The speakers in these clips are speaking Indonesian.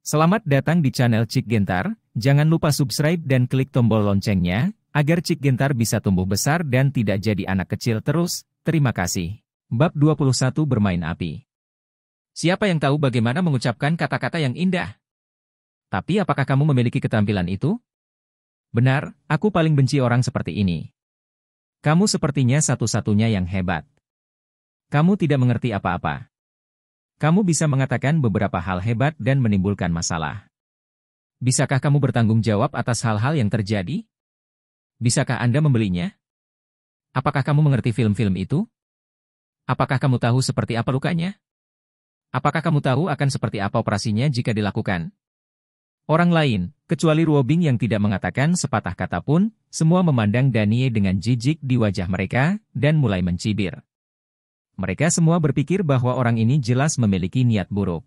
Selamat datang di channel Cik Gentar, jangan lupa subscribe dan klik tombol loncengnya, agar Cik Gentar bisa tumbuh besar dan tidak jadi anak kecil terus, terima kasih. Bab 21 Bermain Api. Siapa yang tahu bagaimana mengucapkan kata-kata yang indah? Tapi apakah kamu memiliki keterampilan itu? Benar, aku paling benci orang seperti ini. Kamu sepertinya satu-satunya yang hebat. Kamu tidak mengerti apa-apa. Kamu bisa mengatakan beberapa hal hebat dan menimbulkan masalah. Bisakah kamu bertanggung jawab atas hal-hal yang terjadi? Bisakah Anda membelinya? Apakah kamu mengerti film-film itu? Apakah kamu tahu seperti apa lukanya? Apakah kamu tahu akan seperti apa operasinya jika dilakukan? Orang lain, kecuali Ruobing yang tidak mengatakan sepatah kata pun, semua memandang Danie dengan jijik di wajah mereka, dan mulai mencibir. Mereka semua berpikir bahwa orang ini jelas memiliki niat buruk.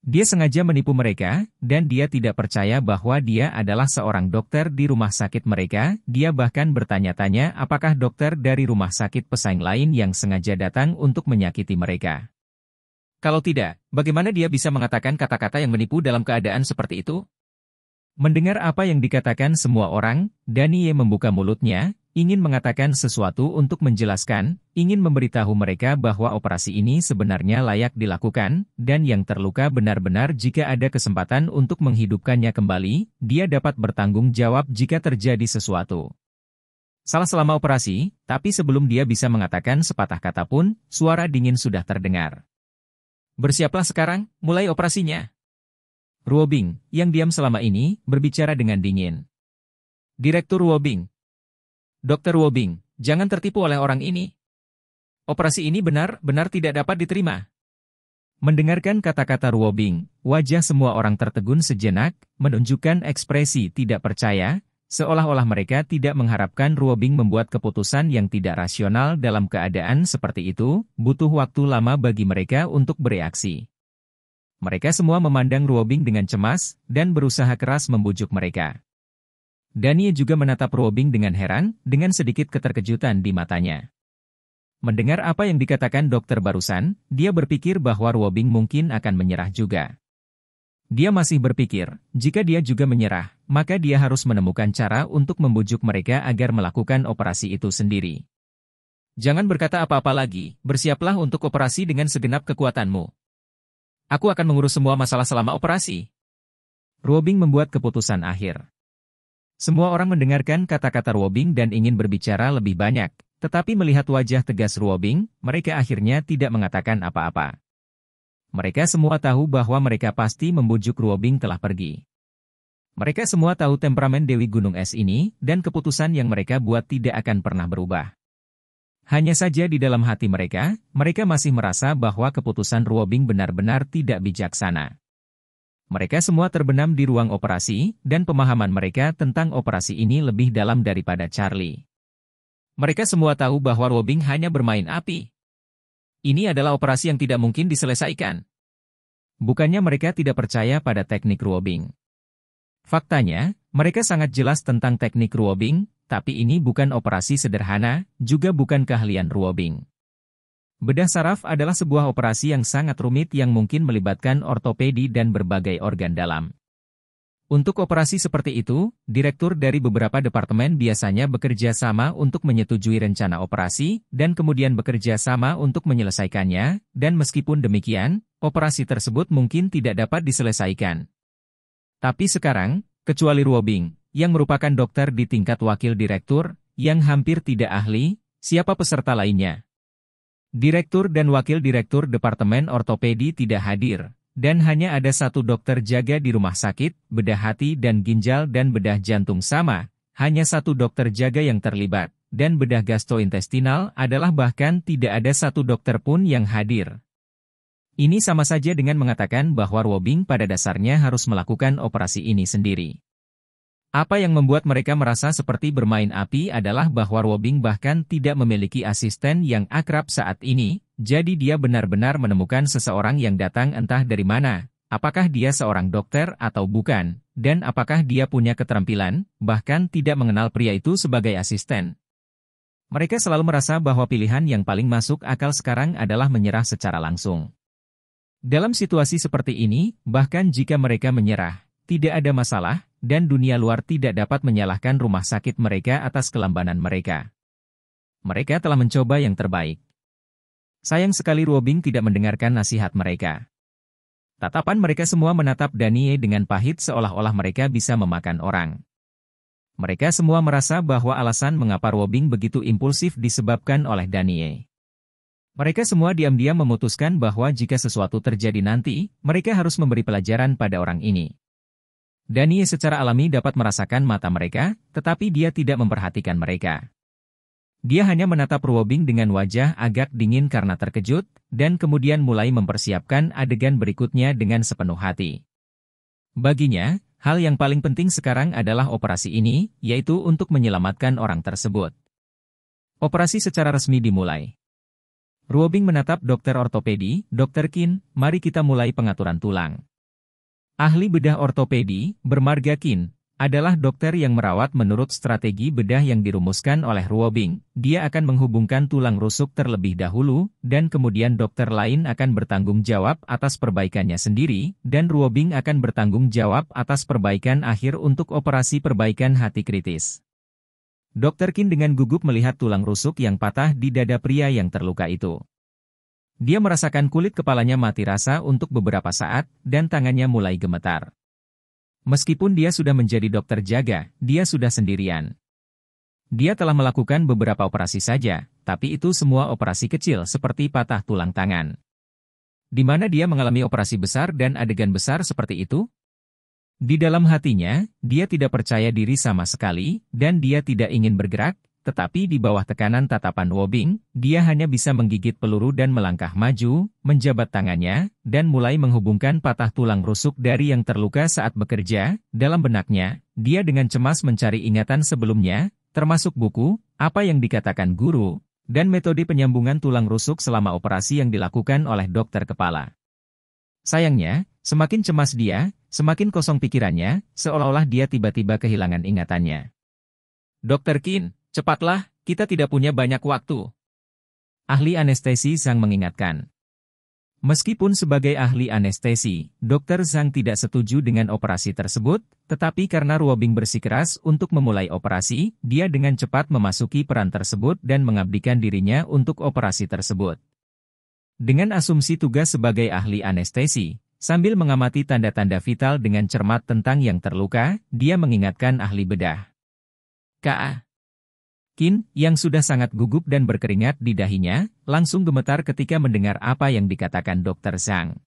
Dia sengaja menipu mereka, dan dia tidak percaya bahwa dia adalah seorang dokter di rumah sakit mereka. Dia bahkan bertanya-tanya apakah dokter dari rumah sakit pesaing lain yang sengaja datang untuk menyakiti mereka. Kalau tidak, bagaimana dia bisa mengatakan kata-kata yang menipu dalam keadaan seperti itu? Mendengar apa yang dikatakan semua orang, Danie membuka mulutnya, ingin mengatakan sesuatu untuk menjelaskan, ingin memberitahu mereka bahwa operasi ini sebenarnya layak dilakukan, dan yang terluka benar-benar jika ada kesempatan untuk menghidupkannya kembali, dia dapat bertanggung jawab jika terjadi sesuatu. Salah selama operasi, tapi sebelum dia bisa mengatakan sepatah kata pun, suara dingin sudah terdengar. Bersiaplah sekarang, mulai operasinya. Ruobing, yang diam selama ini, berbicara dengan dingin. Direktur Ruobing. Dr. Ruobing, jangan tertipu oleh orang ini. Operasi ini benar-benar tidak dapat diterima. Mendengarkan kata-kata Ruobing, wajah semua orang tertegun sejenak, menunjukkan ekspresi tidak percaya, seolah-olah mereka tidak mengharapkan Ruobing membuat keputusan yang tidak rasional dalam keadaan seperti itu, butuh waktu lama bagi mereka untuk bereaksi. Mereka semua memandang Ruobing dengan cemas, dan berusaha keras membujuk mereka. Danie juga menatap Ruobing dengan heran, dengan sedikit keterkejutan di matanya. Mendengar apa yang dikatakan dokter barusan, dia berpikir bahwa Ruobing mungkin akan menyerah juga. Dia masih berpikir, jika dia juga menyerah, maka dia harus menemukan cara untuk membujuk mereka agar melakukan operasi itu sendiri. Jangan berkata apa-apa lagi, bersiaplah untuk operasi dengan segenap kekuatanmu. Aku akan mengurus semua masalah selama operasi. Ruobing membuat keputusan akhir. Semua orang mendengarkan kata-kata Ruobing dan ingin berbicara lebih banyak, tetapi melihat wajah tegas Ruobing, mereka akhirnya tidak mengatakan apa-apa. Mereka semua tahu bahwa mereka pasti membujuk Ruobing telah pergi. Mereka semua tahu temperamen Dewi Gunung Es ini, dan keputusan yang mereka buat tidak akan pernah berubah. Hanya saja di dalam hati mereka, mereka masih merasa bahwa keputusan Ruobing benar-benar tidak bijaksana. Mereka semua terbenam di ruang operasi, dan pemahaman mereka tentang operasi ini lebih dalam daripada Charlie. Mereka semua tahu bahwa Ruobing hanya bermain api. Ini adalah operasi yang tidak mungkin diselesaikan. Bukannya mereka tidak percaya pada teknik Ruobing. Faktanya, mereka sangat jelas tentang teknik Ruobing, tapi ini bukan operasi sederhana, juga bukan keahlian Ruobing. Bedah saraf adalah sebuah operasi yang sangat rumit yang mungkin melibatkan ortopedi dan berbagai organ dalam. Untuk operasi seperti itu, direktur dari beberapa departemen biasanya bekerja sama untuk menyetujui rencana operasi, dan kemudian bekerja sama untuk menyelesaikannya, dan meskipun demikian, operasi tersebut mungkin tidak dapat diselesaikan. Tapi sekarang, kecuali Ruobing, yang merupakan dokter di tingkat wakil direktur, yang hampir tidak ahli, siapa peserta lainnya? Direktur dan wakil direktur Departemen Ortopedi tidak hadir, dan hanya ada satu dokter jaga di rumah sakit, bedah hati dan ginjal dan bedah jantung sama, hanya satu dokter jaga yang terlibat, dan bedah gastrointestinal adalah bahkan tidak ada satu dokter pun yang hadir. Ini sama saja dengan mengatakan bahwa Ruobing pada dasarnya harus melakukan operasi ini sendiri. Apa yang membuat mereka merasa seperti bermain api adalah bahwa Ruobing bahkan tidak memiliki asisten yang akrab saat ini, jadi dia benar-benar menemukan seseorang yang datang entah dari mana, apakah dia seorang dokter atau bukan, dan apakah dia punya keterampilan, bahkan tidak mengenal pria itu sebagai asisten. Mereka selalu merasa bahwa pilihan yang paling masuk akal sekarang adalah menyerah secara langsung. Dalam situasi seperti ini, bahkan jika mereka menyerah, tidak ada masalah, dan dunia luar tidak dapat menyalahkan rumah sakit mereka atas kelambanan mereka. Mereka telah mencoba yang terbaik. Sayang sekali Ruobing tidak mendengarkan nasihat mereka. Tatapan mereka semua menatap Danie dengan pahit seolah-olah mereka bisa memakan orang. Mereka semua merasa bahwa alasan mengapa Ruobing begitu impulsif disebabkan oleh Danie. Mereka semua diam-diam memutuskan bahwa jika sesuatu terjadi nanti, mereka harus memberi pelajaran pada orang ini. Danie secara alami dapat merasakan mata mereka, tetapi dia tidak memperhatikan mereka. Dia hanya menatap Ruobing dengan wajah agak dingin karena terkejut, dan kemudian mulai mempersiapkan adegan berikutnya dengan sepenuh hati. Baginya, hal yang paling penting sekarang adalah operasi ini, yaitu untuk menyelamatkan orang tersebut. Operasi secara resmi dimulai. Ruobing menatap dokter ortopedi, Dr. Qin, mari kita mulai pengaturan tulang. Ahli bedah ortopedi, bermarga Qin, adalah dokter yang merawat menurut strategi bedah yang dirumuskan oleh Ruobing. Dia akan menghubungkan tulang rusuk terlebih dahulu, dan kemudian dokter lain akan bertanggung jawab atas perbaikannya sendiri, dan Ruobing akan bertanggung jawab atas perbaikan akhir untuk operasi perbaikan hati kritis. Dr. Qin dengan gugup melihat tulang rusuk yang patah di dada pria yang terluka itu. Dia merasakan kulit kepalanya mati rasa untuk beberapa saat, dan tangannya mulai gemetar. Meskipun dia sudah menjadi dokter jaga, dia sudah sendirian. Dia telah melakukan beberapa operasi saja, tapi itu semua operasi kecil seperti patah tulang tangan. Di mana dia mengalami operasi besar dan adegan besar seperti itu? Di dalam hatinya, dia tidak percaya diri sama sekali, dan dia tidak ingin bergerak, tetapi di bawah tekanan tatapan Ruobing, dia hanya bisa menggigit peluru dan melangkah maju, menjabat tangannya, dan mulai menghubungkan patah tulang rusuk dari yang terluka saat bekerja. Dalam benaknya, dia dengan cemas mencari ingatan sebelumnya, termasuk buku, apa yang dikatakan guru, dan metode penyambungan tulang rusuk selama operasi yang dilakukan oleh dokter kepala. Sayangnya, semakin cemas dia, semakin kosong pikirannya, seolah-olah dia tiba-tiba kehilangan ingatannya. Dr. Qin, cepatlah, kita tidak punya banyak waktu. Ahli anestesi Zhang mengingatkan. Meskipun sebagai ahli anestesi, Dr. Zhang tidak setuju dengan operasi tersebut, tetapi karena Ruobing bersikeras untuk memulai operasi, dia dengan cepat memasuki peran tersebut dan mengabdikan dirinya untuk operasi tersebut. Dengan asumsi tugas sebagai ahli anestesi, sambil mengamati tanda-tanda vital dengan cermat tentang yang terluka, dia mengingatkan ahli bedah. K.A. Qin, yang sudah sangat gugup dan berkeringat di dahinya, langsung gemetar ketika mendengar apa yang dikatakan Dr. Zhang.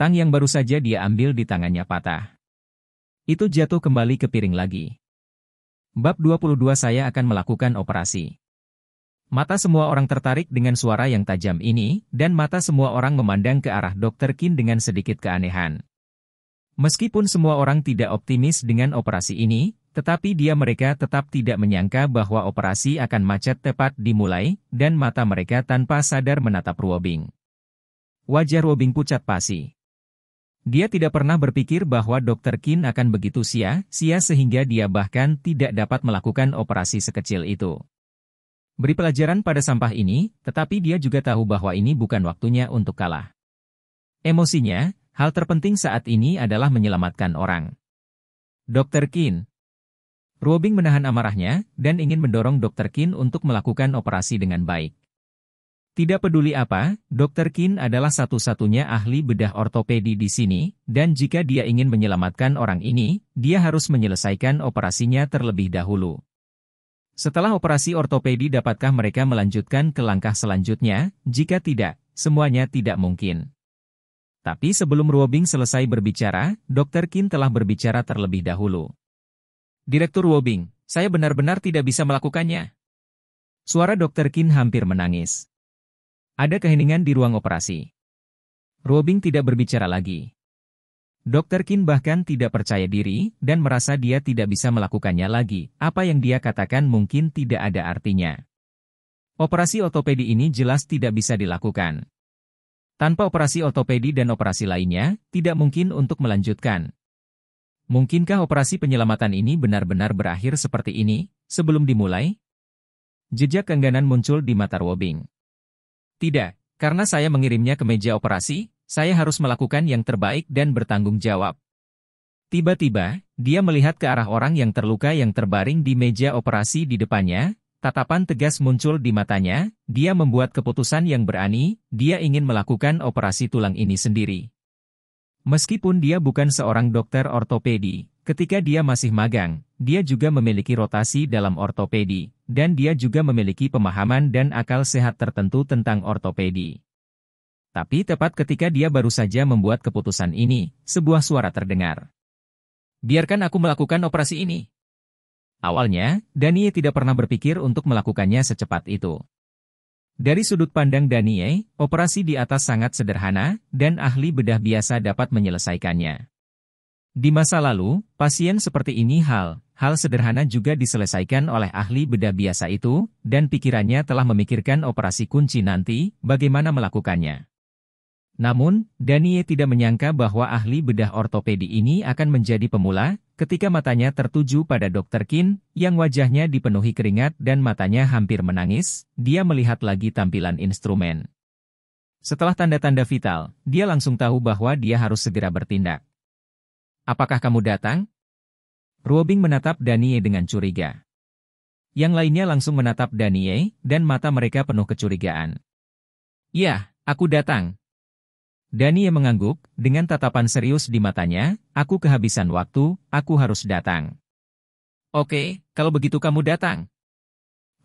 Tang yang baru saja dia ambil di tangannya patah. Itu jatuh kembali ke piring lagi. Bab 22 Saya akan melakukan operasi. Mata semua orang tertarik dengan suara yang tajam ini, dan mata semua orang memandang ke arah Dr. Qin dengan sedikit keanehan. Meskipun semua orang tidak optimis dengan operasi ini, tetapi mereka tetap tidak menyangka bahwa operasi akan macet tepat dimulai, dan mata mereka tanpa sadar menatap Ruobing. Wajah Ruobing pucat pasi. Dia tidak pernah berpikir bahwa Dr. Qin akan begitu sia-sia sehingga dia bahkan tidak dapat melakukan operasi sekecil itu. Beri pelajaran pada sampah ini, tetapi dia juga tahu bahwa ini bukan waktunya untuk kalah. Emosinya, hal terpenting saat ini adalah menyelamatkan orang. Dr. Qin. Ruobing menahan amarahnya, dan ingin mendorong Dr. Qin untuk melakukan operasi dengan baik. Tidak peduli apa, Dr. Qin adalah satu-satunya ahli bedah ortopedi di sini, dan jika dia ingin menyelamatkan orang ini, dia harus menyelesaikan operasinya terlebih dahulu. Setelah operasi ortopedi dapatkah mereka melanjutkan ke langkah selanjutnya? Jika tidak, semuanya tidak mungkin. Tapi sebelum Ruobing selesai berbicara, Dr. Qin telah berbicara terlebih dahulu. Direktur Ruobing, saya benar-benar tidak bisa melakukannya. Suara Dr. Qin hampir menangis. Ada keheningan di ruang operasi. Ruobing tidak berbicara lagi. Dr. Qin bahkan tidak percaya diri, dan merasa dia tidak bisa melakukannya lagi. Apa yang dia katakan mungkin tidak ada artinya. Operasi ortopedi ini jelas tidak bisa dilakukan. Tanpa operasi ortopedi dan operasi lainnya, tidak mungkin untuk melanjutkan. Mungkinkah operasi penyelamatan ini benar-benar berakhir seperti ini, sebelum dimulai? Jejak keengganan muncul di mata Ruobing. Tidak, karena saya mengirimnya ke meja operasi, Saya harus melakukan yang terbaik dan bertanggung jawab. Tiba-tiba, dia melihat ke arah orang yang terluka yang terbaring di meja operasi di depannya. Tatapan tegas muncul di matanya. Dia membuat keputusan yang berani. Dia ingin melakukan operasi tulang ini sendiri. Meskipun dia bukan seorang dokter ortopedi, ketika dia masih magang, dia juga memiliki rotasi dalam ortopedi, dan dia juga memiliki pemahaman dan akal sehat tertentu tentang ortopedi. Tapi tepat ketika dia baru saja membuat keputusan ini, sebuah suara terdengar. Biarkan aku melakukan operasi ini. Awalnya, Danie tidak pernah berpikir untuk melakukannya secepat itu. Dari sudut pandang Danie, operasi di atas sangat sederhana, dan ahli bedah biasa dapat menyelesaikannya. Di masa lalu, pasien seperti ini hal sederhana juga diselesaikan oleh ahli bedah biasa itu, dan pikirannya telah memikirkan operasi kunci nanti, bagaimana melakukannya. Namun, Danie tidak menyangka bahwa ahli bedah ortopedi ini akan menjadi pemula, ketika matanya tertuju pada Dr. Qin, yang wajahnya dipenuhi keringat dan matanya hampir menangis, dia melihat lagi tampilan instrumen. Setelah tanda-tanda vital, dia langsung tahu bahwa dia harus segera bertindak. Apakah kamu datang? Ruobing menatap Danie dengan curiga. Yang lainnya langsung menatap Danie, dan mata mereka penuh kecurigaan. Ya, aku datang. Danie mengangguk, dengan tatapan serius di matanya, aku kehabisan waktu, aku harus datang. Oke, kalau begitu kamu datang.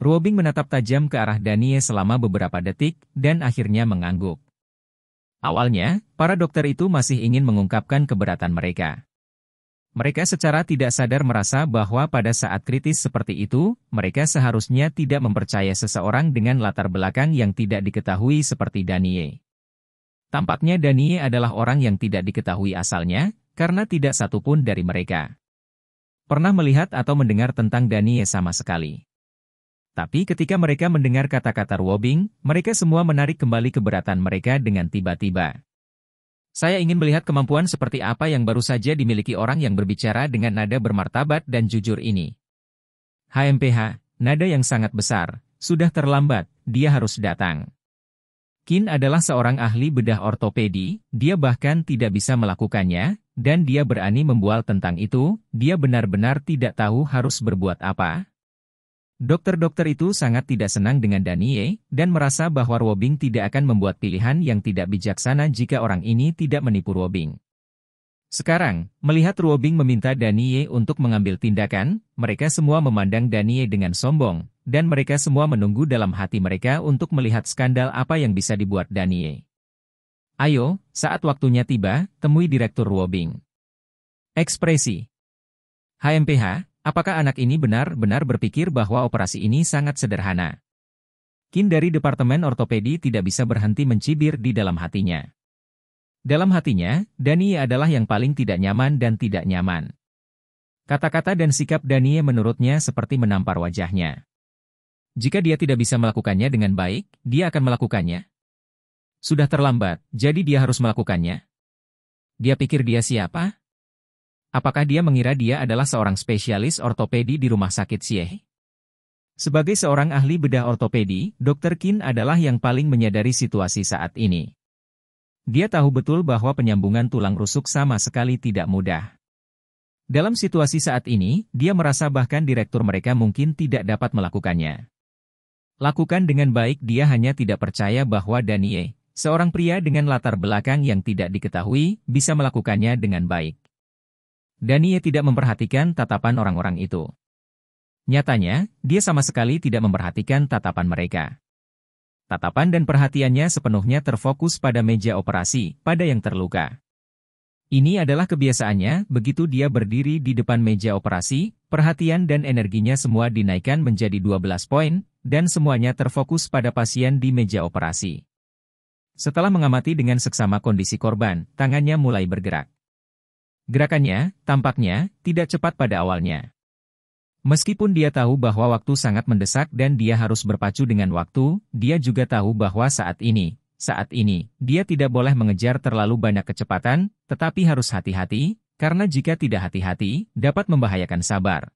Ruobing menatap tajam ke arah Danie selama beberapa detik, dan akhirnya mengangguk. Awalnya, para dokter itu masih ingin mengungkapkan keberatan mereka. Mereka secara tidak sadar merasa bahwa pada saat kritis seperti itu, mereka seharusnya tidak mempercaya seseorang dengan latar belakang yang tidak diketahui seperti Danie. Tampaknya Danie adalah orang yang tidak diketahui asalnya, karena tidak satupun dari mereka pernah melihat atau mendengar tentang Danie sama sekali. Tapi ketika mereka mendengar kata-kata Ruobing, mereka semua menarik kembali keberatan mereka dengan tiba-tiba. Saya ingin melihat kemampuan seperti apa yang baru saja dimiliki orang yang berbicara dengan nada bermartabat dan jujur ini. HMPH, nada yang sangat besar, sudah terlambat, dia harus datang. Qin adalah seorang ahli bedah ortopedi, dia bahkan tidak bisa melakukannya, dan dia berani membual tentang itu, dia benar-benar tidak tahu harus berbuat apa. Dokter-dokter itu sangat tidak senang dengan Danie, dan merasa bahwa Ruobing tidak akan membuat pilihan yang tidak bijaksana jika orang ini tidak menipu Ruobing. Sekarang, melihat Ruobing meminta Danie untuk mengambil tindakan, mereka semua memandang Danie dengan sombong, dan mereka semua menunggu dalam hati mereka untuk melihat skandal apa yang bisa dibuat Danie. Ayo, saat waktunya tiba, temui Direktur Ruobing. Ekspresi. HMPH, apakah anak ini benar-benar berpikir bahwa operasi ini sangat sederhana? Qin dari Departemen Ortopedi tidak bisa berhenti mencibir di dalam hatinya. Dalam hatinya, Danie adalah yang paling tidak nyaman dan tidak nyaman. Kata-kata dan sikap Danie menurutnya seperti menampar wajahnya. Jika dia tidak bisa melakukannya dengan baik, dia akan melakukannya. Sudah terlambat, jadi dia harus melakukannya. Dia pikir dia siapa? Apakah dia mengira dia adalah seorang spesialis ortopedi di rumah sakit Xie? Sebagai seorang ahli bedah ortopedi, Dr. Qin adalah yang paling menyadari situasi saat ini. Dia tahu betul bahwa penyambungan tulang rusuk sama sekali tidak mudah. Dalam situasi saat ini, dia merasa bahkan direktur mereka mungkin tidak dapat melakukannya. Lakukan dengan baik, dia hanya tidak percaya bahwa Danie, seorang pria dengan latar belakang yang tidak diketahui, bisa melakukannya dengan baik. Danie tidak memperhatikan tatapan orang-orang itu. Nyatanya, dia sama sekali tidak memperhatikan tatapan mereka. Tatapan dan perhatiannya sepenuhnya terfokus pada meja operasi, pada yang terluka. Ini adalah kebiasaannya, begitu dia berdiri di depan meja operasi, perhatian dan energinya semua dinaikkan menjadi 12 poin, dan semuanya terfokus pada pasien di meja operasi. Setelah mengamati dengan seksama kondisi korban, tangannya mulai bergerak. Gerakannya, tampaknya, tidak cepat pada awalnya. Meskipun dia tahu bahwa waktu sangat mendesak dan dia harus berpacu dengan waktu, dia juga tahu bahwa saat ini, dia tidak boleh mengejar terlalu banyak kecepatan, tetapi harus hati-hati, karena jika tidak hati-hati, dapat membahayakan sabar.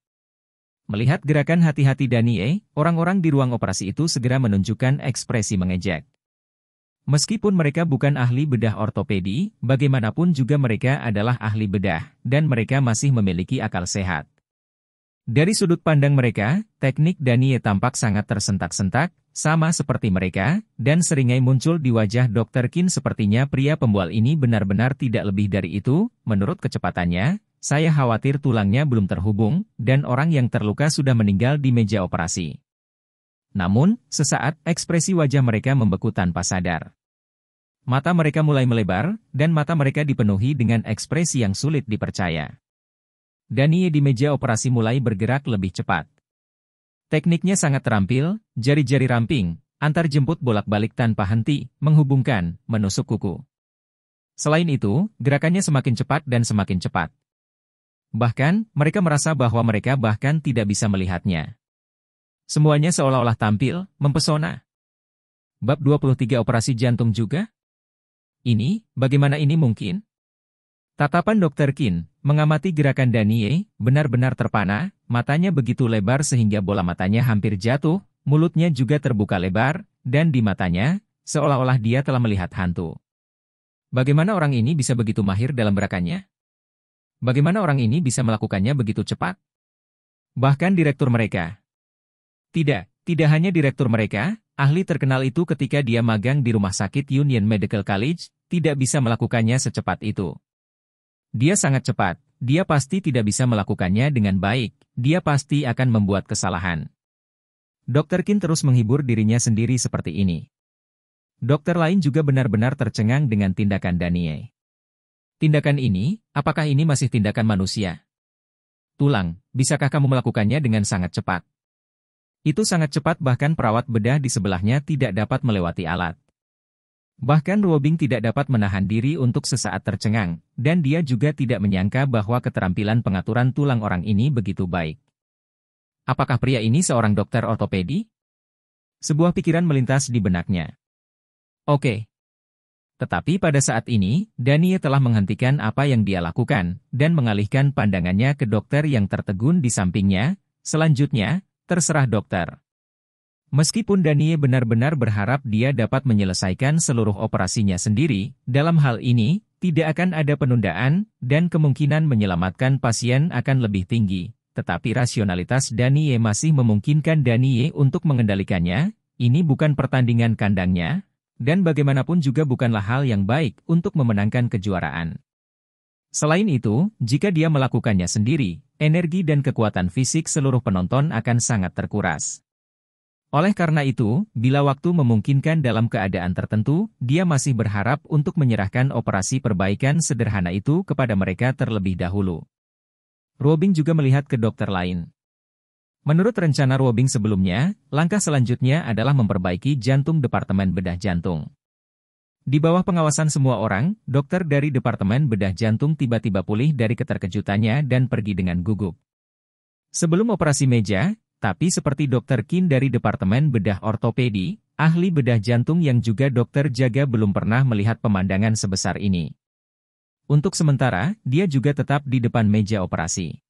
Melihat gerakan hati-hati Danie, orang-orang di ruang operasi itu segera menunjukkan ekspresi mengejek. Meskipun mereka bukan ahli bedah ortopedi, bagaimanapun juga mereka adalah ahli bedah, dan mereka masih memiliki akal sehat. Dari sudut pandang mereka, teknik Danie tampak sangat tersentak-sentak, sama seperti mereka, dan seringai muncul di wajah Dr. Qin. Sepertinya pria pembual ini benar-benar tidak lebih dari itu. Menurut kecepatannya, saya khawatir tulangnya belum terhubung, dan orang yang terluka sudah meninggal di meja operasi. Namun, sesaat, ekspresi wajah mereka membeku tanpa sadar. Mata mereka mulai melebar, dan mata mereka dipenuhi dengan ekspresi yang sulit dipercaya. Danie di meja operasi mulai bergerak lebih cepat. Tekniknya sangat terampil, jari-jari ramping, antar jemput bolak-balik tanpa henti, menghubungkan, menusuk kuku. Selain itu, gerakannya semakin cepat dan semakin cepat. Bahkan, mereka merasa bahwa mereka bahkan tidak bisa melihatnya. Semuanya seolah-olah tampil, mempesona. Bab 23 operasi jantung juga? Bagaimana ini mungkin? Tatapan Dr. Qin mengamati gerakan Danie, benar-benar terpana, matanya begitu lebar sehingga bola matanya hampir jatuh, mulutnya juga terbuka lebar, dan di matanya, seolah-olah dia telah melihat hantu. Bagaimana orang ini bisa begitu mahir dalam gerakannya? Bagaimana orang ini bisa melakukannya begitu cepat? Bahkan direktur mereka. Tidak hanya direktur mereka, ahli terkenal itu ketika dia magang di rumah sakit Union Medical College, tidak bisa melakukannya secepat itu. Dia sangat cepat, dia pasti tidak bisa melakukannya dengan baik, dia pasti akan membuat kesalahan. Dr. Qin terus menghibur dirinya sendiri seperti ini. Dokter lain juga benar-benar tercengang dengan tindakan Danie. Tindakan ini, apakah ini masih tindakan manusia? Tulang, bisakah kamu melakukannya dengan sangat cepat? Itu sangat cepat bahkan perawat bedah di sebelahnya tidak dapat melewati alat. Bahkan Ruobing tidak dapat menahan diri untuk sesaat tercengang, dan dia juga tidak menyangka bahwa keterampilan pengaturan tulang orang ini begitu baik. Apakah pria ini seorang dokter ortopedi? Sebuah pikiran melintas di benaknya. Oke. Tetapi pada saat ini, Danie telah menghentikan apa yang dia lakukan, dan mengalihkan pandangannya ke dokter yang tertegun di sampingnya. Selanjutnya, terserah dokter. Meskipun Danie benar-benar berharap dia dapat menyelesaikan seluruh operasinya sendiri, dalam hal ini, tidak akan ada penundaan, dan kemungkinan menyelamatkan pasien akan lebih tinggi. Tetapi rasionalitas Danie masih memungkinkan Danie untuk mengendalikannya, ini bukan pertandingan kandangnya, dan bagaimanapun juga bukanlah hal yang baik untuk memenangkan kejuaraan. Selain itu, jika dia melakukannya sendiri, energi dan kekuatan fisik seluruh penonton akan sangat terkuras. Oleh karena itu, bila waktu memungkinkan dalam keadaan tertentu, dia masih berharap untuk menyerahkan operasi perbaikan sederhana itu kepada mereka terlebih dahulu. Ruobing juga melihat ke dokter lain. Menurut rencana Ruobing sebelumnya, langkah selanjutnya adalah memperbaiki jantung Departemen Bedah Jantung. Di bawah pengawasan semua orang, dokter dari Departemen Bedah Jantung tiba-tiba pulih dari keterkejutannya dan pergi dengan gugup. Sebelum operasi meja, tapi seperti Dr. Qin dari Departemen Bedah Ortopedi, ahli bedah jantung yang juga dokter jaga belum pernah melihat pemandangan sebesar ini. Untuk sementara, dia juga tetap di depan meja operasi.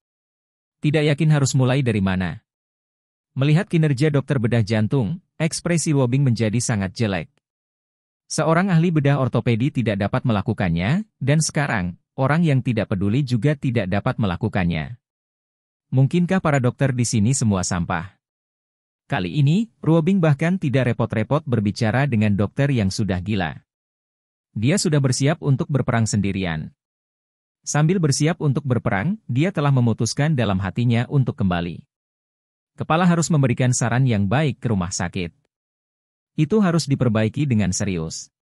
Tidak yakin harus mulai dari mana. Melihat kinerja dokter bedah jantung, ekspresi Ruobing menjadi sangat jelek. Seorang ahli bedah ortopedi tidak dapat melakukannya, dan sekarang, orang yang tidak peduli juga tidak dapat melakukannya. Mungkinkah para dokter di sini semua sampah? Kali ini, Ruobing bahkan tidak repot-repot berbicara dengan dokter yang sudah gila. Dia sudah bersiap untuk berperang sendirian. Sambil bersiap untuk berperang, dia telah memutuskan dalam hatinya untuk kembali. Kepala harus memberikan saran yang baik ke rumah sakit. Itu harus diperbaiki dengan serius.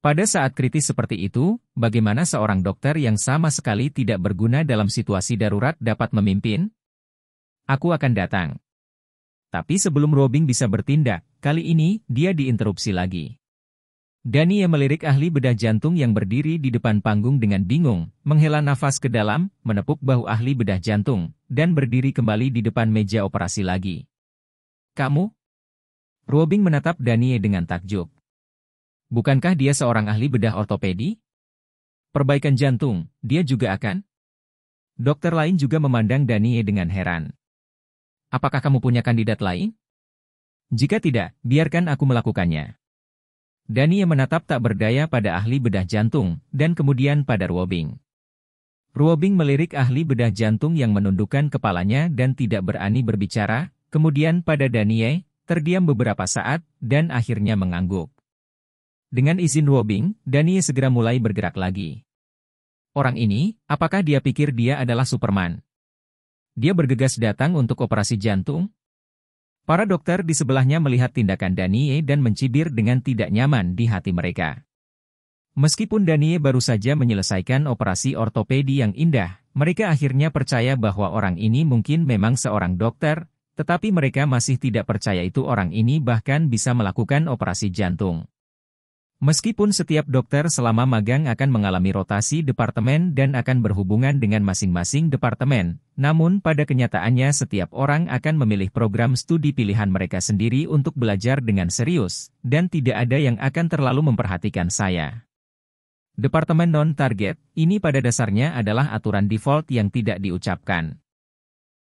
Pada saat kritis seperti itu, bagaimana seorang dokter yang sama sekali tidak berguna dalam situasi darurat dapat memimpin? Aku akan datang. Tapi sebelum Ruobing bisa bertindak, kali ini, dia diinterupsi lagi. Danie melirik ahli bedah jantung yang berdiri di depan panggung dengan bingung, menghela nafas ke dalam, menepuk bahu ahli bedah jantung, dan berdiri kembali di depan meja operasi lagi. Kamu? Ruobing menatap Danie dengan takjub. Bukankah dia seorang ahli bedah ortopedi? Perbaikan jantung, dia juga akan? Dokter lain juga memandang Danie dengan heran. Apakah kamu punya kandidat lain? Jika tidak, biarkan aku melakukannya. Danie menatap tak berdaya pada ahli bedah jantung, dan kemudian pada Ruobing. Ruobing melirik ahli bedah jantung yang menundukkan kepalanya dan tidak berani berbicara, kemudian pada Danie, terdiam beberapa saat, dan akhirnya mengangguk. Dengan izin Ruobing, Danie segera mulai bergerak lagi. Orang ini, apakah dia pikir dia adalah Superman? Dia bergegas datang untuk operasi jantung? Para dokter di sebelahnya melihat tindakan Danie dan mencibir dengan tidak nyaman di hati mereka. Meskipun Danie baru saja menyelesaikan operasi ortopedi yang indah, mereka akhirnya percaya bahwa orang ini mungkin memang seorang dokter, tetapi mereka masih tidak percaya itu orang ini bahkan bisa melakukan operasi jantung. Meskipun setiap dokter selama magang akan mengalami rotasi departemen dan akan berhubungan dengan masing-masing departemen, namun pada kenyataannya setiap orang akan memilih program studi pilihan mereka sendiri untuk belajar dengan serius, dan tidak ada yang akan terlalu memperhatikan saya. Departemen non-target, ini pada dasarnya adalah aturan default yang tidak diucapkan.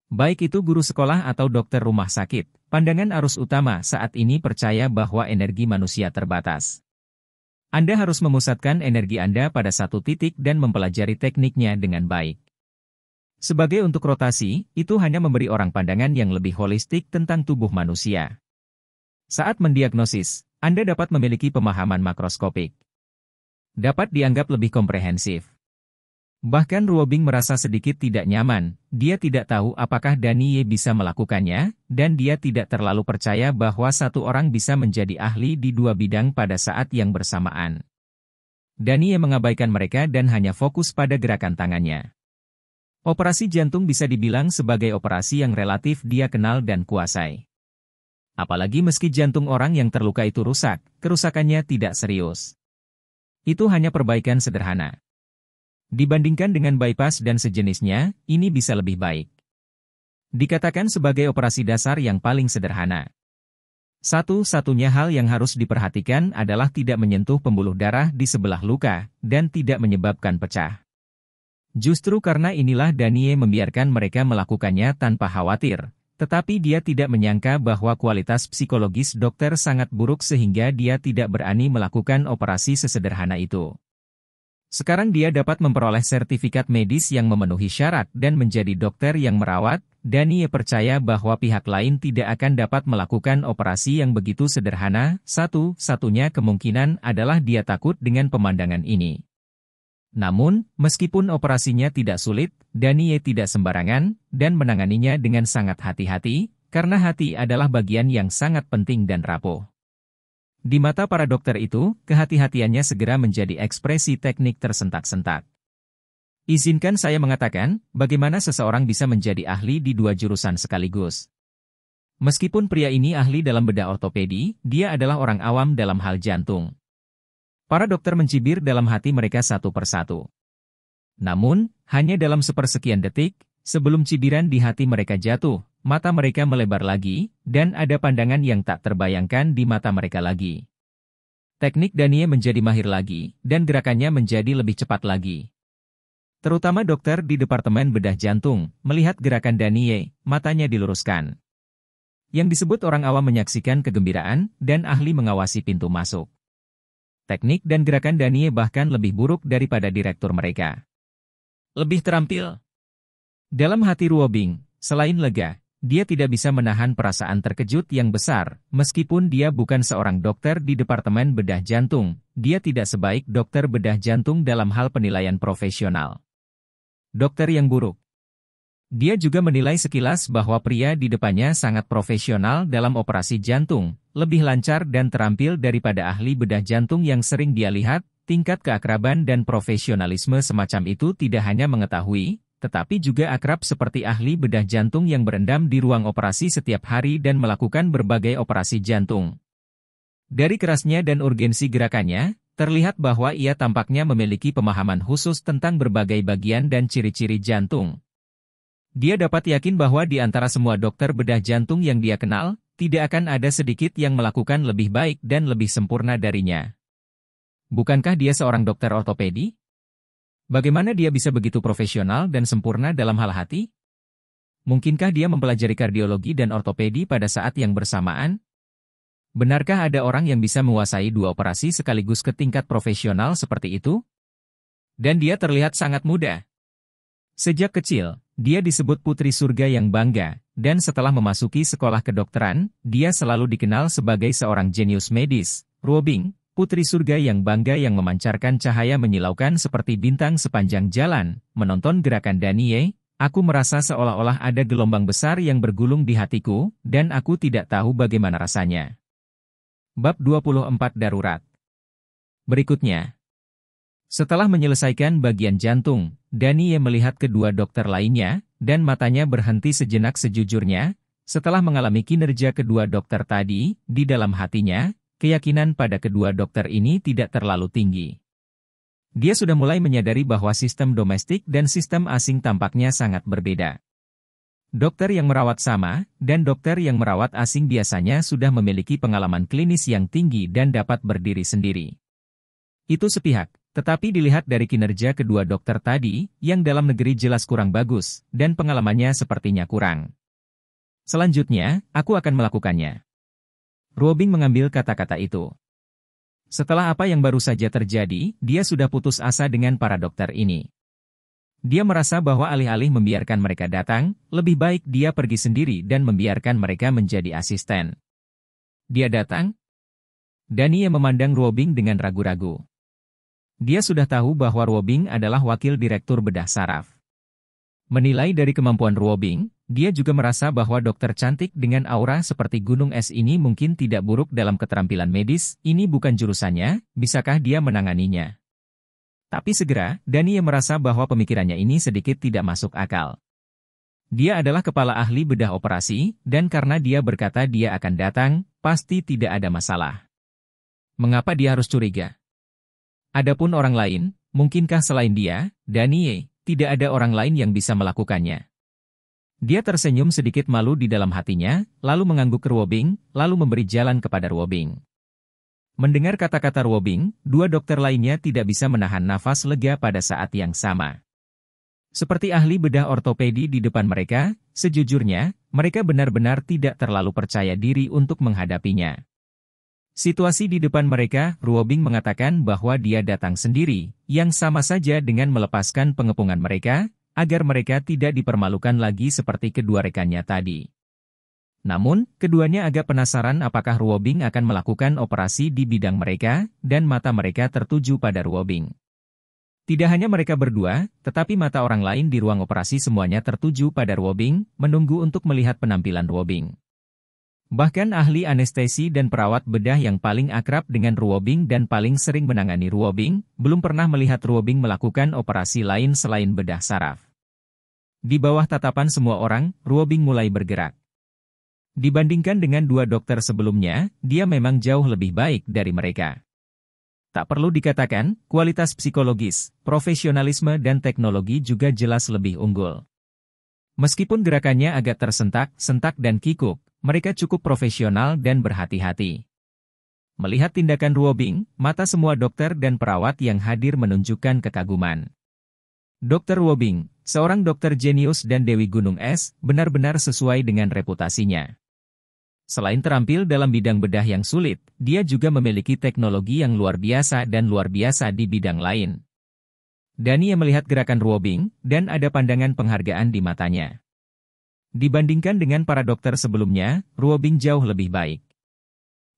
Baik itu guru sekolah atau dokter rumah sakit, pandangan arus utama saat ini percaya bahwa energi manusia terbatas. Anda harus memusatkan energi Anda pada satu titik dan mempelajari tekniknya dengan baik. Sebagai untuk rotasi, itu hanya memberi orang pandangan yang lebih holistik tentang tubuh manusia. Saat mendiagnosis, Anda dapat memiliki pemahaman makroskopik. Dapat dianggap lebih komprehensif. Bahkan Ruobing merasa sedikit tidak nyaman, dia tidak tahu apakah Danie bisa melakukannya, dan dia tidak terlalu percaya bahwa satu orang bisa menjadi ahli di dua bidang pada saat yang bersamaan. Danie mengabaikan mereka dan hanya fokus pada gerakan tangannya. Operasi jantung bisa dibilang sebagai operasi yang relatif dia kenal dan kuasai. Apalagi meski jantung orang yang terluka itu rusak, kerusakannya tidak serius. Itu hanya perbaikan sederhana. Dibandingkan dengan bypass dan sejenisnya, ini bisa lebih baik. Dikatakan sebagai operasi dasar yang paling sederhana. Satu-satunya hal yang harus diperhatikan adalah tidak menyentuh pembuluh darah di sebelah luka, dan tidak menyebabkan pecah. Justru karena inilah Danie membiarkan mereka melakukannya tanpa khawatir, tetapi dia tidak menyangka bahwa kualitas psikologis dokter sangat buruk sehingga dia tidak berani melakukan operasi sesederhana itu. Sekarang dia dapat memperoleh sertifikat medis yang memenuhi syarat dan menjadi dokter yang merawat. Danie percaya bahwa pihak lain tidak akan dapat melakukan operasi yang begitu sederhana. Satu-satunya kemungkinan adalah dia takut dengan pemandangan ini. Namun, meskipun operasinya tidak sulit, Danie tidak sembarangan, dan menanganinya dengan sangat hati-hati, karena hati adalah bagian yang sangat penting dan rapuh. Di mata para dokter itu, kehati-hatiannya segera menjadi ekspresi teknik tersentak-sentak. Izinkan saya mengatakan, bagaimana seseorang bisa menjadi ahli di dua jurusan sekaligus. Meskipun pria ini ahli dalam bedah ortopedi, dia adalah orang awam dalam hal jantung. Para dokter mencibir dalam hati mereka satu persatu. Namun, hanya dalam sepersekian detik, sebelum cibiran di hati mereka jatuh, mata mereka melebar lagi, dan ada pandangan yang tak terbayangkan di mata mereka lagi. Teknik Danie menjadi mahir lagi, dan gerakannya menjadi lebih cepat lagi. Terutama dokter di Departemen Bedah Jantung, melihat gerakan Danie, matanya diluruskan. Yang disebut orang awam menyaksikan kegembiraan, dan ahli mengawasi pintu masuk. Teknik dan gerakan Danie bahkan lebih buruk daripada direktur mereka. Lebih terampil. Dalam hati Ruobing, selain lega, dia tidak bisa menahan perasaan terkejut yang besar, meskipun dia bukan seorang dokter di Departemen Bedah Jantung, dia tidak sebaik dokter bedah jantung dalam hal penilaian profesional. Dokter yang buruk. Dia juga menilai sekilas bahwa pria di depannya sangat profesional dalam operasi jantung, lebih lancar dan terampil daripada ahli bedah jantung yang sering dia lihat. Tingkat keakraban dan profesionalisme semacam itu tidak hanya mengetahui, tetapi juga akrab seperti ahli bedah jantung yang berendam di ruang operasi setiap hari dan melakukan berbagai operasi jantung. Dari kerasnya dan urgensi gerakannya, terlihat bahwa ia tampaknya memiliki pemahaman khusus tentang berbagai bagian dan ciri-ciri jantung. Dia dapat yakin bahwa di antara semua dokter bedah jantung yang dia kenal, tidak akan ada sedikit yang melakukan lebih baik dan lebih sempurna darinya. Bukankah dia seorang dokter ortopedi? Bagaimana dia bisa begitu profesional dan sempurna dalam hal hati? Mungkinkah dia mempelajari kardiologi dan ortopedi pada saat yang bersamaan? Benarkah ada orang yang bisa menguasai dua operasi sekaligus ke tingkat profesional seperti itu? Dan dia terlihat sangat muda. Sejak kecil, dia disebut putri surga yang bangga, dan setelah memasuki sekolah kedokteran, dia selalu dikenal sebagai seorang jenius medis. Ruobing, putri surga yang bangga yang memancarkan cahaya menyilaukan seperti bintang sepanjang jalan. Menonton gerakan Danie, aku merasa seolah-olah ada gelombang besar yang bergulung di hatiku, dan aku tidak tahu bagaimana rasanya. Bab 24 Darurat. Berikutnya. Setelah menyelesaikan bagian jantung, Danie melihat kedua dokter lainnya, dan matanya berhenti sejenak sejujurnya. Setelah mengalami kinerja kedua dokter tadi, di dalam hatinya, keyakinan pada kedua dokter ini tidak terlalu tinggi. Dia sudah mulai menyadari bahwa sistem domestik dan sistem asing tampaknya sangat berbeda. Dokter yang merawat sama, dan dokter yang merawat asing biasanya sudah memiliki pengalaman klinis yang tinggi dan dapat berdiri sendiri. Itu sepihak. Tetapi dilihat dari kinerja kedua dokter tadi, yang dalam negeri jelas kurang bagus, dan pengalamannya sepertinya kurang. Selanjutnya, aku akan melakukannya. Ruobing mengambil kata-kata itu. Setelah apa yang baru saja terjadi, dia sudah putus asa dengan para dokter ini. Dia merasa bahwa alih-alih membiarkan mereka datang, lebih baik dia pergi sendiri dan membiarkan mereka menjadi asisten. Dia datang? Danie memandang Ruobing dengan ragu-ragu. Dia sudah tahu bahwa Ruobing adalah wakil direktur bedah saraf. Menilai dari kemampuan Ruobing, dia juga merasa bahwa dokter cantik dengan aura seperti gunung es ini mungkin tidak buruk dalam keterampilan medis. Ini bukan jurusannya, bisakah dia menanganinya? Tapi segera, Danie merasa bahwa pemikirannya ini sedikit tidak masuk akal. Dia adalah kepala ahli bedah operasi, dan karena dia berkata dia akan datang, pasti tidak ada masalah. Mengapa dia harus curiga? Adapun orang lain, mungkinkah selain dia, Danie, tidak ada orang lain yang bisa melakukannya? Dia tersenyum sedikit malu di dalam hatinya, lalu mengangguk ke Ruobing, lalu memberi jalan kepada Ruobing. Mendengar kata-kata Ruobing, dua dokter lainnya tidak bisa menahan nafas lega pada saat yang sama. Seperti ahli bedah ortopedi di depan mereka, sejujurnya, mereka benar-benar tidak terlalu percaya diri untuk menghadapinya. Situasi di depan mereka, Ruobing mengatakan bahwa dia datang sendiri, yang sama saja dengan melepaskan pengepungan mereka, agar mereka tidak dipermalukan lagi seperti kedua rekannya tadi. Namun, keduanya agak penasaran apakah Ruobing akan melakukan operasi di bidang mereka, dan mata mereka tertuju pada Ruobing. Tidak hanya mereka berdua, tetapi mata orang lain di ruang operasi semuanya tertuju pada Ruobing, menunggu untuk melihat penampilan Ruobing. Bahkan ahli anestesi dan perawat bedah yang paling akrab dengan Ruobing dan paling sering menangani Ruobing, belum pernah melihat Ruobing melakukan operasi lain selain bedah saraf. Di bawah tatapan semua orang, Ruobing mulai bergerak. Dibandingkan dengan dua dokter sebelumnya, dia memang jauh lebih baik dari mereka. Tak perlu dikatakan, kualitas psikologis, profesionalisme dan teknologi juga jelas lebih unggul. Meskipun gerakannya agak tersentak-sentak dan kikuk, mereka cukup profesional dan berhati-hati. Melihat tindakan Ruobing, mata semua dokter dan perawat yang hadir menunjukkan kekaguman. Dr. Ruobing, seorang dokter jenius dan Dewi Gunung Es, benar-benar sesuai dengan reputasinya. Selain terampil dalam bidang bedah yang sulit, dia juga memiliki teknologi yang luar biasa dan luar biasa di bidang lain. Danie melihat gerakan Ruobing, dan ada pandangan penghargaan di matanya. Dibandingkan dengan para dokter sebelumnya, Ruobing jauh lebih baik.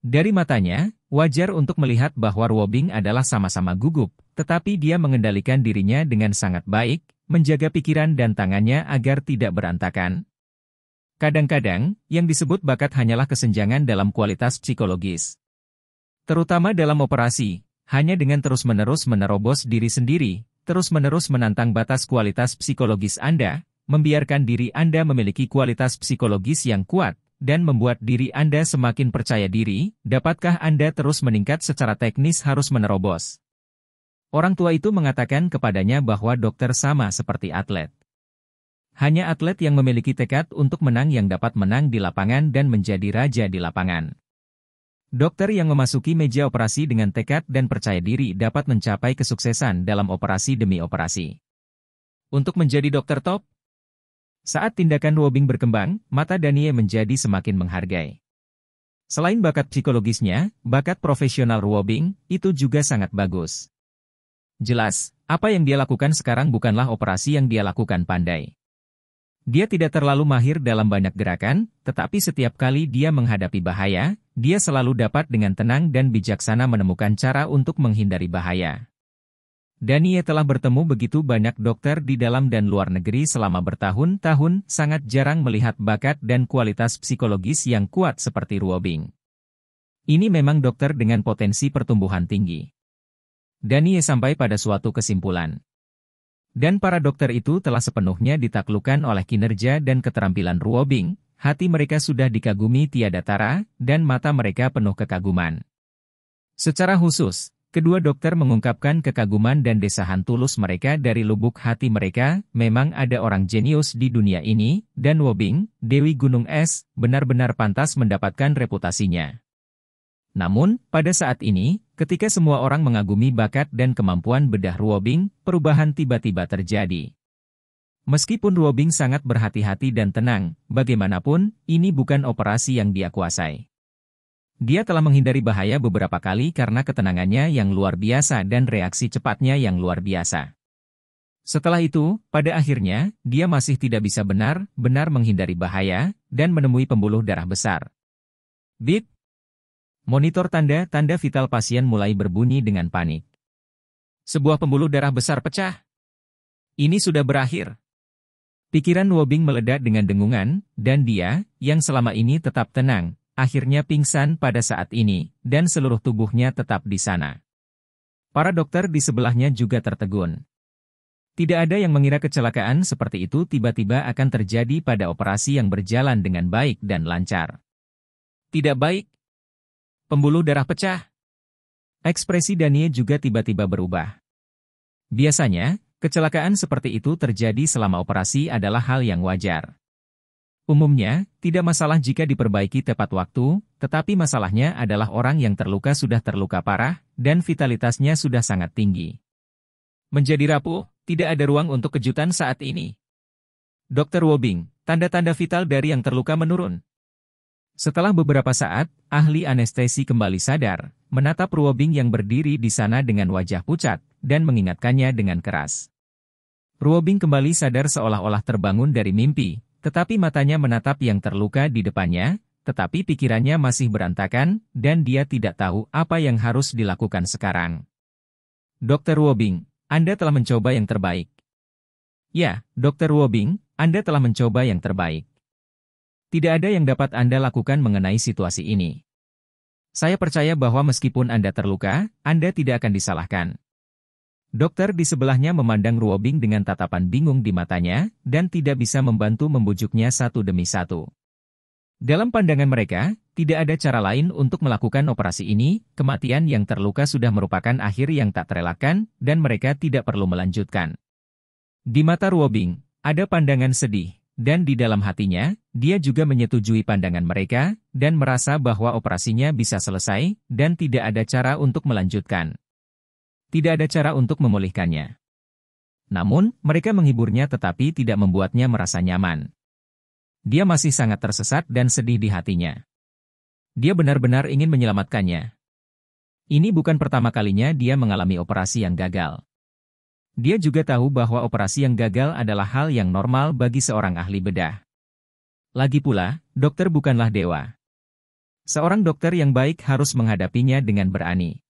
Dari matanya, wajar untuk melihat bahwa Ruobing adalah sama-sama gugup, tetapi dia mengendalikan dirinya dengan sangat baik, menjaga pikiran dan tangannya agar tidak berantakan. Kadang-kadang, yang disebut bakat hanyalah kesenjangan dalam kualitas psikologis. Terutama dalam operasi, hanya dengan terus-menerus menerobos diri sendiri, terus-menerus menantang batas kualitas psikologis Anda, membiarkan diri Anda memiliki kualitas psikologis yang kuat, dan membuat diri Anda semakin percaya diri, dapatkah Anda terus meningkat secara teknis harus menerobos. Orang tua itu mengatakan kepadanya bahwa dokter sama seperti atlet. Hanya atlet yang memiliki tekad untuk menang yang dapat menang di lapangan dan menjadi raja di lapangan. Dokter yang memasuki meja operasi dengan tekad dan percaya diri dapat mencapai kesuksesan dalam operasi demi operasi. Untuk menjadi dokter top, saat tindakan Ruobing berkembang, mata Danie menjadi semakin menghargai. Selain bakat psikologisnya, bakat profesional Ruobing itu juga sangat bagus. Jelas, apa yang dia lakukan sekarang bukanlah operasi yang dia lakukan pandai. Dia tidak terlalu mahir dalam banyak gerakan, tetapi setiap kali dia menghadapi bahaya, dia selalu dapat dengan tenang dan bijaksana menemukan cara untuk menghindari bahaya. Danie telah bertemu begitu banyak dokter di dalam dan luar negeri selama bertahun-tahun, sangat jarang melihat bakat dan kualitas psikologis yang kuat seperti Ruobing. Ini memang dokter dengan potensi pertumbuhan tinggi. Danie sampai pada suatu kesimpulan. Dan para dokter itu telah sepenuhnya ditaklukkan oleh kinerja dan keterampilan Ruobing, hati mereka sudah dikagumi tiada tara, dan mata mereka penuh kekaguman. Secara khusus, kedua dokter mengungkapkan kekaguman dan desahan tulus mereka dari lubuk hati mereka. Memang ada orang jenius di dunia ini, dan Ruobing, Dewi Gunung Es, benar-benar pantas mendapatkan reputasinya. Namun, pada saat ini, ketika semua orang mengagumi bakat dan kemampuan bedah Ruobing, perubahan tiba-tiba terjadi. Meskipun Ruobing sangat berhati-hati dan tenang, bagaimanapun, ini bukan operasi yang dia kuasai. Dia telah menghindari bahaya beberapa kali karena ketenangannya yang luar biasa dan reaksi cepatnya yang luar biasa. Setelah itu, pada akhirnya, dia masih tidak bisa benar-benar menghindari bahaya dan menemui pembuluh darah besar. Bip! Monitor tanda-tanda vital pasien mulai berbunyi dengan panik. Sebuah pembuluh darah besar pecah. Ini sudah berakhir. Pikiran Ruobing meledak dengan dengungan, dan dia, yang selama ini tetap tenang, akhirnya pingsan pada saat ini, dan seluruh tubuhnya tetap di sana. Para dokter di sebelahnya juga tertegun. Tidak ada yang mengira kecelakaan seperti itu tiba-tiba akan terjadi pada operasi yang berjalan dengan baik dan lancar. Tidak baik. Pembuluh darah pecah. Ekspresi Danie juga tiba-tiba berubah. Biasanya, kecelakaan seperti itu terjadi selama operasi adalah hal yang wajar. Umumnya, tidak masalah jika diperbaiki tepat waktu, tetapi masalahnya adalah orang yang terluka sudah terluka parah, dan vitalitasnya sudah sangat tinggi. Menjadi rapuh, tidak ada ruang untuk kejutan saat ini. Dr. Ruobing, tanda-tanda vital dari yang terluka menurun. Setelah beberapa saat, ahli anestesi kembali sadar, menatap Ruobing yang berdiri di sana dengan wajah pucat, dan mengingatkannya dengan keras. Ruobing kembali sadar seolah-olah terbangun dari mimpi, tetapi matanya menatap yang terluka di depannya, tetapi pikirannya masih berantakan, dan dia tidak tahu apa yang harus dilakukan sekarang. Dr. Ruobing, Anda telah mencoba yang terbaik. Ya, Dr. Ruobing, Anda telah mencoba yang terbaik. Tidak ada yang dapat Anda lakukan mengenai situasi ini. Saya percaya bahwa meskipun Anda terluka, Anda tidak akan disalahkan. Dokter di sebelahnya memandang Ruobing dengan tatapan bingung di matanya, dan tidak bisa membantu membujuknya satu demi satu. Dalam pandangan mereka, tidak ada cara lain untuk melakukan operasi ini, kematian yang terluka sudah merupakan akhir yang tak terelakkan, dan mereka tidak perlu melanjutkan. Di mata Ruobing, ada pandangan sedih. Dan di dalam hatinya, dia juga menyetujui pandangan mereka, dan merasa bahwa operasinya bisa selesai, dan tidak ada cara untuk melanjutkan. Tidak ada cara untuk memulihkannya. Namun, mereka menghiburnya tetapi tidak membuatnya merasa nyaman. Dia masih sangat tersesat dan sedih di hatinya. Dia benar-benar ingin menyelamatkannya. Ini bukan pertama kalinya dia mengalami operasi yang gagal. Dia juga tahu bahwa operasi yang gagal adalah hal yang normal bagi seorang ahli bedah. Lagi pula, dokter bukanlah dewa. Seorang dokter yang baik harus menghadapinya dengan berani.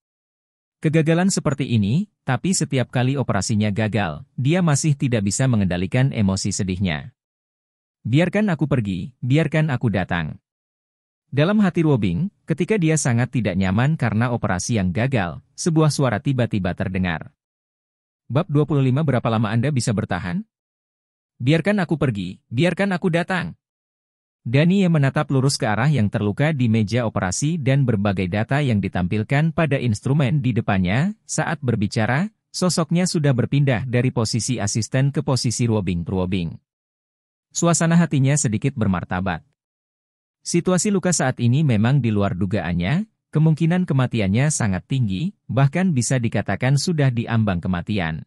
Kegagalan seperti ini, tapi setiap kali operasinya gagal, dia masih tidak bisa mengendalikan emosi sedihnya. Biarkan aku pergi, biarkan aku datang. Dalam hati Ruobing, ketika dia sangat tidak nyaman karena operasi yang gagal, sebuah suara tiba-tiba terdengar. Bab 25. Berapa lama Anda bisa bertahan? Biarkan aku pergi, biarkan aku datang. Danie menatap lurus ke arah yang terluka di meja operasi dan berbagai data yang ditampilkan pada instrumen di depannya. Saat berbicara, sosoknya sudah berpindah dari posisi asisten ke posisi Ruobing. Suasana hatinya sedikit bermartabat. Situasi luka saat ini memang di luar dugaannya. Kemungkinan kematiannya sangat tinggi, bahkan bisa dikatakan sudah di ambang kematian.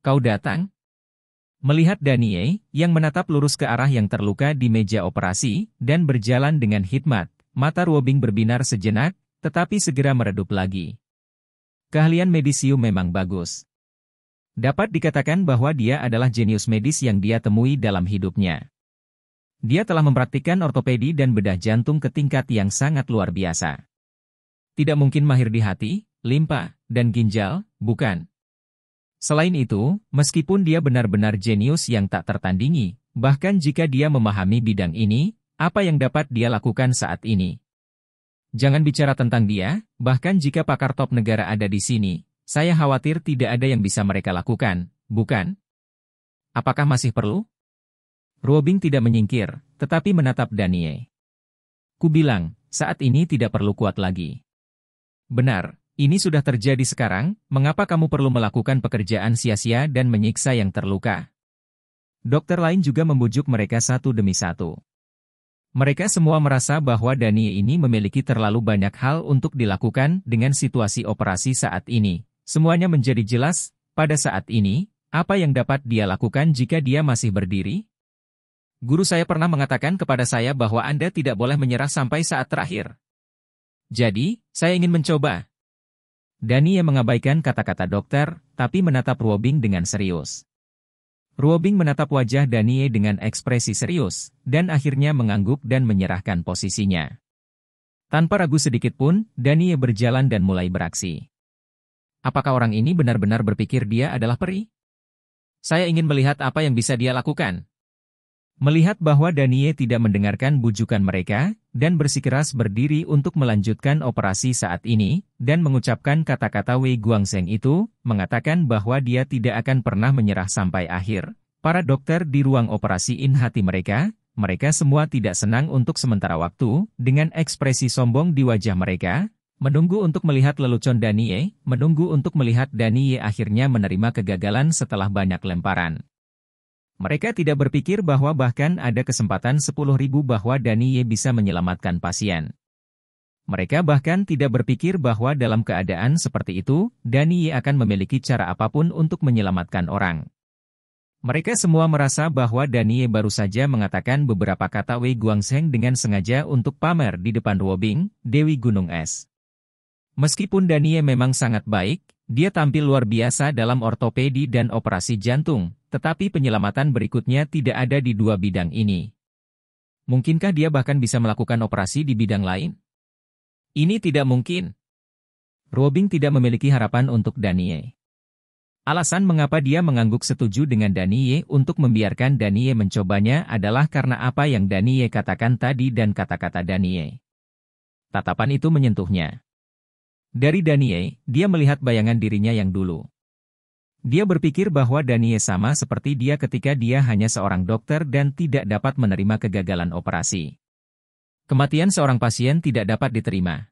Kau datang? Melihat Danie, yang menatap lurus ke arah yang terluka di meja operasi, dan berjalan dengan hikmat, Mata Ruobing berbinar sejenak, tetapi segera meredup lagi. Keahlian medisium memang bagus. Dapat dikatakan bahwa dia adalah jenius medis yang dia temui dalam hidupnya. Dia telah mempraktikkan ortopedi dan bedah jantung ke tingkat yang sangat luar biasa. Tidak mungkin mahir di hati, limpa, dan ginjal, bukan? Selain itu, meskipun dia benar-benar jenius yang tak tertandingi, bahkan jika dia memahami bidang ini, apa yang dapat dia lakukan saat ini? Jangan bicara tentang dia, bahkan jika pakar top negara ada di sini, saya khawatir tidak ada yang bisa mereka lakukan, bukan? Apakah masih perlu? Ruobing tidak menyingkir, tetapi menatap Danie. Kubilang, saat ini tidak perlu kuat lagi. Benar, ini sudah terjadi sekarang, mengapa kamu perlu melakukan pekerjaan sia-sia dan menyiksa yang terluka? Dokter lain juga membujuk mereka satu demi satu. Mereka semua merasa bahwa Danie ini memiliki terlalu banyak hal untuk dilakukan dengan situasi operasi saat ini. Semuanya menjadi jelas, pada saat ini, apa yang dapat dia lakukan jika dia masih berdiri? Guru saya pernah mengatakan kepada saya bahwa Anda tidak boleh menyerah sampai saat terakhir. Jadi, saya ingin mencoba. Danie mengabaikan kata-kata dokter, tapi menatap Ruobing dengan serius. Ruobing menatap wajah Danie dengan ekspresi serius, dan akhirnya mengangguk dan menyerahkan posisinya. Tanpa ragu sedikit pun, Danie berjalan dan mulai beraksi. Apakah orang ini benar-benar berpikir dia adalah peri? Saya ingin melihat apa yang bisa dia lakukan. Melihat bahwa Danie tidak mendengarkan bujukan mereka, dan bersikeras berdiri untuk melanjutkan operasi saat ini, dan mengucapkan kata-kata Wei Guangzheng itu, mengatakan bahwa dia tidak akan pernah menyerah sampai akhir. Para dokter di ruang operasiin hati mereka semua tidak senang untuk sementara waktu, dengan ekspresi sombong di wajah mereka, menunggu untuk melihat lelucon Danie, menunggu untuk melihat Danie akhirnya menerima kegagalan setelah banyak lemparan. Mereka tidak berpikir bahwa bahkan ada kesempatan 10.000 bahwa Danie bisa menyelamatkan pasien. Mereka bahkan tidak berpikir bahwa dalam keadaan seperti itu, Danie akan memiliki cara apapun untuk menyelamatkan orang. Mereka semua merasa bahwa Danie baru saja mengatakan beberapa kata Wei Guangzheng dengan sengaja untuk pamer di depan Ruobing, Dewi Gunung Es. Meskipun Danie memang sangat baik, dia tampil luar biasa dalam ortopedi dan operasi jantung, tetapi penyelamatan berikutnya tidak ada di dua bidang ini. Mungkinkah dia bahkan bisa melakukan operasi di bidang lain? Ini tidak mungkin. Ruobing tidak memiliki harapan untuk Danie. Alasan mengapa dia mengangguk setuju dengan Danie untuk membiarkan Danie mencobanya adalah karena apa yang Danie katakan tadi dan kata-kata Danie. Tatapan itu menyentuhnya. Dari Danie, dia melihat bayangan dirinya yang dulu. Dia berpikir bahwa Danie sama seperti dia ketika dia hanya seorang dokter dan tidak dapat menerima kegagalan operasi. Kematian seorang pasien tidak dapat diterima.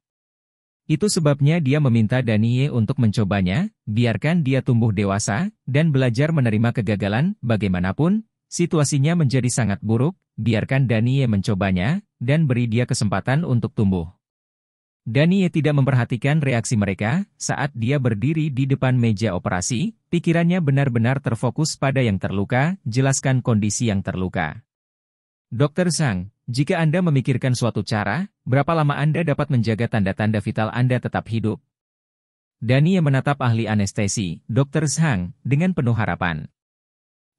Itu sebabnya dia meminta Danie untuk mencobanya, biarkan dia tumbuh dewasa, dan belajar menerima kegagalan, bagaimanapun, situasinya menjadi sangat buruk, biarkan Danie mencobanya, dan beri dia kesempatan untuk tumbuh. Danie tidak memperhatikan reaksi mereka saat dia berdiri di depan meja operasi, pikirannya benar-benar terfokus pada yang terluka, jelaskan kondisi yang terluka. Dr. Zhang, jika Anda memikirkan suatu cara, berapa lama Anda dapat menjaga tanda-tanda vital Anda tetap hidup? Danie menatap ahli anestesi, Dr. Zhang, dengan penuh harapan.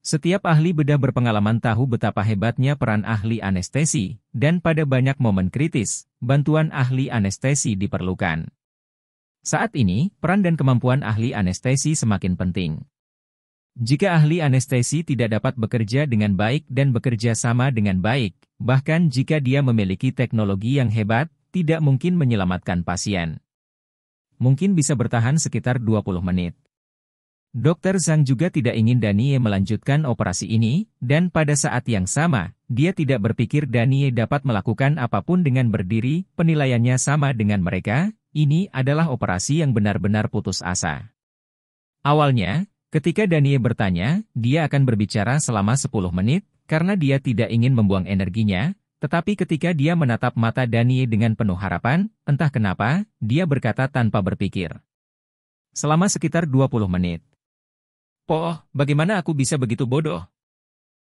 Setiap ahli bedah berpengalaman tahu betapa hebatnya peran ahli anestesi, dan pada banyak momen kritis, bantuan ahli anestesi diperlukan. Saat ini, peran dan kemampuan ahli anestesi semakin penting. Jika ahli anestesi tidak dapat bekerja dengan baik dan bekerja sama dengan baik, bahkan jika dia memiliki teknologi yang hebat, tidak mungkin menyelamatkan pasien. Mungkin bisa bertahan sekitar 20 menit. Dr. Zhang juga tidak ingin Danie melanjutkan operasi ini, dan pada saat yang sama, dia tidak berpikir Danie dapat melakukan apapun dengan berdiri, penilaiannya sama dengan mereka, ini adalah operasi yang benar-benar putus asa. Awalnya, ketika Danie bertanya, dia akan berbicara selama 10 menit, karena dia tidak ingin membuang energinya, tetapi ketika dia menatap mata Danie dengan penuh harapan, entah kenapa, dia berkata tanpa berpikir. Selama sekitar 20 menit. Bagaimana aku bisa begitu bodoh?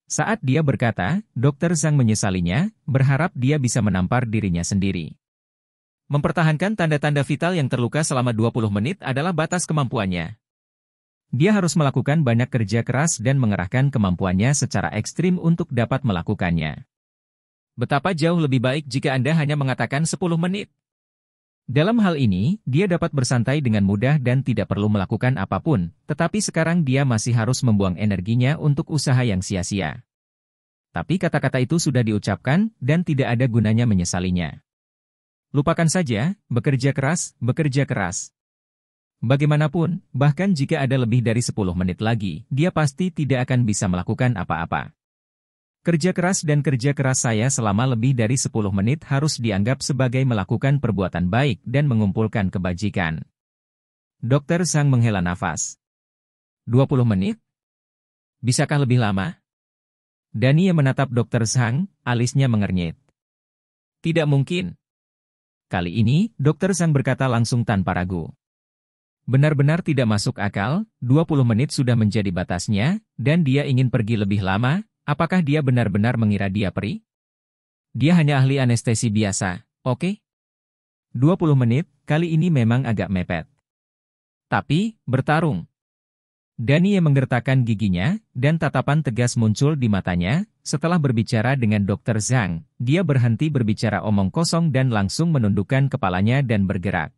Saat dia berkata, Dokter Zhang menyesalinya, berharap dia bisa menampar dirinya sendiri. Mempertahankan tanda-tanda vital yang terluka selama 20 menit adalah batas kemampuannya. Dia harus melakukan banyak kerja keras dan mengerahkan kemampuannya secara ekstrim untuk dapat melakukannya. Betapa jauh lebih baik jika Anda hanya mengatakan 10 menit. Dalam hal ini, dia dapat bersantai dengan mudah dan tidak perlu melakukan apapun, tetapi sekarang dia masih harus membuang energinya untuk usaha yang sia-sia. Tapi kata-kata itu sudah diucapkan, dan tidak ada gunanya menyesalinya. Lupakan saja, bekerja keras, bekerja keras. Bagaimanapun, bahkan jika ada lebih dari 10 menit lagi, dia pasti tidak akan bisa melakukan apa-apa. Kerja keras dan kerja keras saya selama lebih dari 10 menit harus dianggap sebagai melakukan perbuatan baik dan mengumpulkan kebajikan. Dokter Zhang menghela nafas. 20 menit? Bisakah lebih lama? Dania menatap Dokter Zhang, alisnya mengernyit. Tidak mungkin. Kali ini, Dokter Zhang berkata langsung tanpa ragu. Benar-benar tidak masuk akal, 20 menit sudah menjadi batasnya, dan dia ingin pergi lebih lama. Apakah dia benar-benar mengira dia peri? Dia hanya ahli anestesi biasa, oke? 20 menit, kali ini memang agak mepet. Tapi, bertarung. Dania menggertakkan giginya, dan tatapan tegas muncul di matanya. Setelah berbicara dengan Dokter Zhang, dia berhenti berbicara omong kosong dan langsung menundukkan kepalanya dan bergerak.